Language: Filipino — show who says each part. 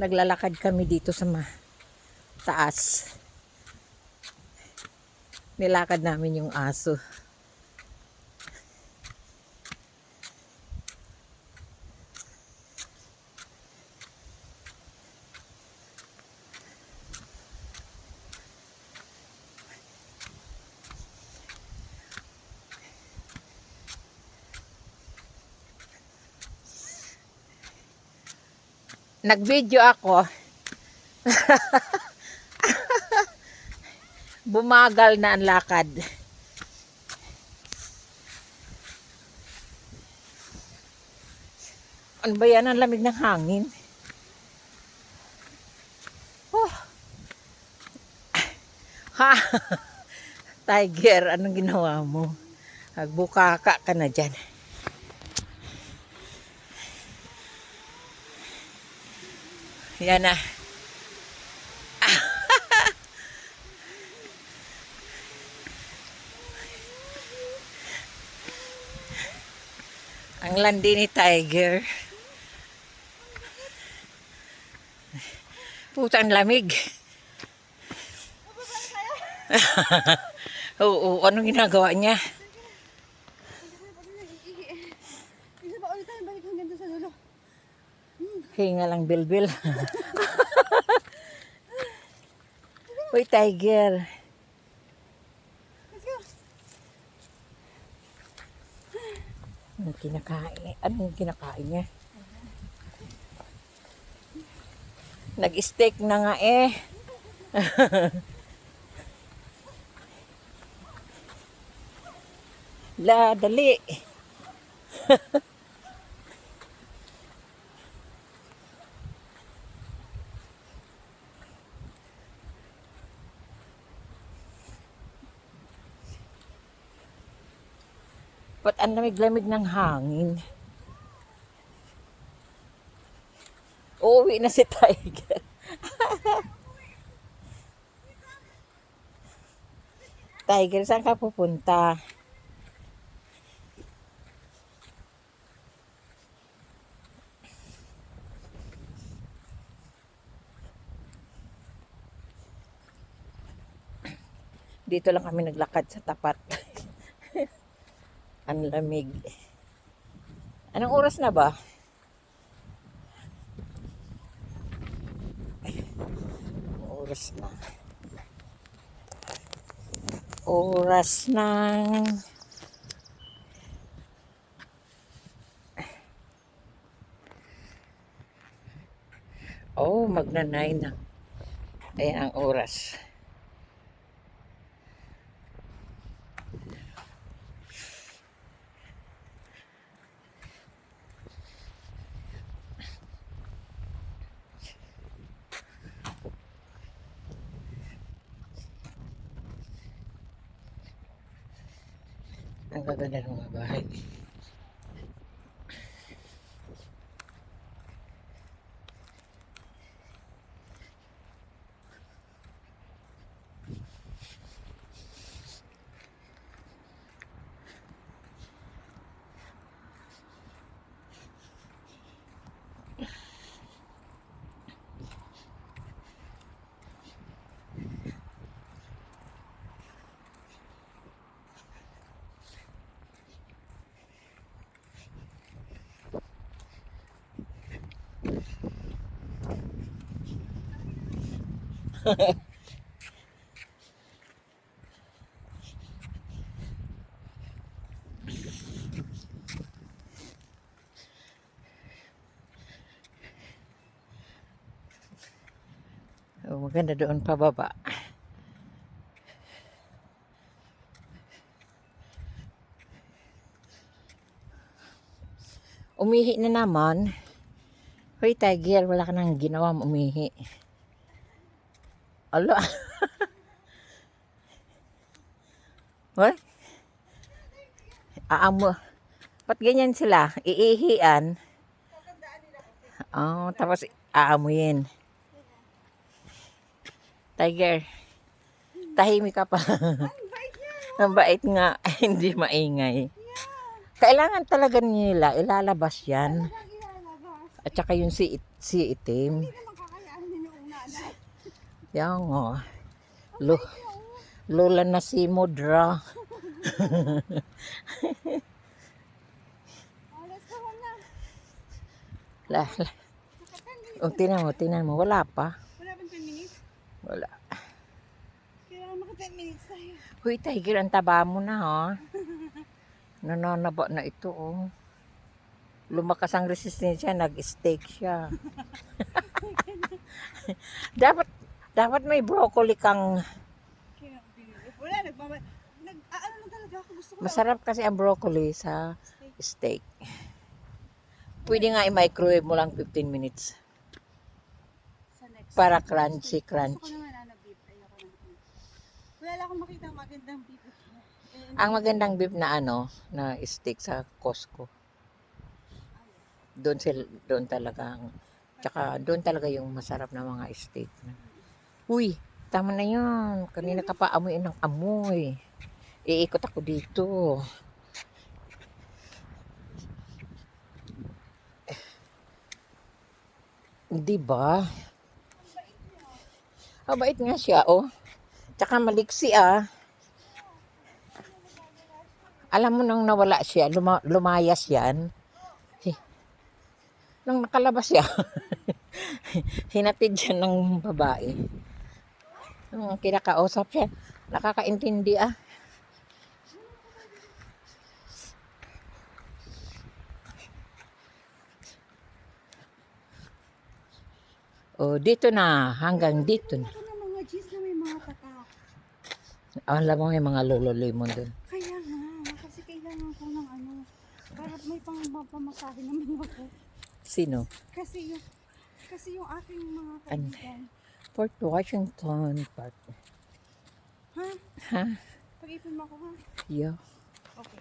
Speaker 1: Naglalakad kami dito sa taas. Nilakad namin yung aso. Nag-video ako. Bumagal na ang lakad. Ano ba yan? Ang lamig ng hangin. Oh. Ha! Tiger, anong ginawa mo? Nagbukaka ka na dyan. Yan na. Ang landi ni Tiger. Putang lamig. Oo, anong ginagawa niya? Hinga lang bilbil. Uy, Tiger. Anong kinakain? Anong kinakain niya? Nag-steak na nga eh. La, dali. Ba't ang lamig-lamig ng hangin? Uuwi na si Tiger. Tiger, saan ka pupunta? Dito lang kami naglakad sa tapat. Ang lamig. Anong oras na ba? Oras na. Oras ng magna-9 na. Ayan ang oras. Ang gaganda ng mga bahay. Maganda doon pababa. Umihi na naman. Hoy, Tiger, wala ka nang ginawa, umihi. Alo. What? Aamo. Ba't ganyan sila? Iihian. Oh, tapos aamuyin. Tiger, tahimik ka pa. Ang bait nga, hindi maingay. Kailangan talaga nila ilalabas yan. At saka yung si itim.
Speaker 2: nanay.
Speaker 1: Yan nga. Lola na si Mudra.
Speaker 2: Oh, let's go home na.
Speaker 1: La, la. O, tinan mo. Wala pa.
Speaker 2: Wala bang 10 minutes?
Speaker 1: Wala.
Speaker 2: Kailangan maka 10 minutes tayo.
Speaker 1: Huy, Tiger, ang taba mo na, ha? Nananaba na ito, oh. Lumakas ang resistensya, nag-steak siya. dapat may broccoli kang...
Speaker 2: Kaya binili. Wala, ano lang talaga ako. Gusto ko
Speaker 1: Masarap kasi ang broccoli sa steak. Pwede nga i-microwave mo lang 15 minutes.
Speaker 2: sa next.
Speaker 1: Para crunchy,
Speaker 2: Gusto ko
Speaker 1: crunchy.
Speaker 2: naman beef. Ayoko ng beef. Wala akong makita magandang beef.
Speaker 1: Ang magandang beef na na steak sa Costco. Doon talaga tsaka doon talaga yung masarap na mga steak. Uy, tama na yun. Kanina ka pa amoy ng amoy. Iikot ako dito. Di ba? Mabait nga siya, oh. Tsaka maliksi, ah. Alam mo nang nawala siya, lumayas yan. Nung nakalabas siya, hinatid siya ng babae. Nung kinakausap siya, nakakaintindi, ah. Oh, dito na, hanggang dito na.
Speaker 2: Ako ng mga cheese na may mga tatak.
Speaker 1: Alam mo, may mga lolo lemon doon.
Speaker 2: Kaya nga, kasi kailangan ko ng para may pamasahe naman ako.
Speaker 1: Sino?
Speaker 2: Kasi yung aking mga
Speaker 1: Ano?
Speaker 2: kaibigan.
Speaker 1: Port Washington Park.
Speaker 2: Ha?
Speaker 1: Ha?
Speaker 2: Pag-ipon mo ako ha?
Speaker 1: Yeah.
Speaker 2: Okay.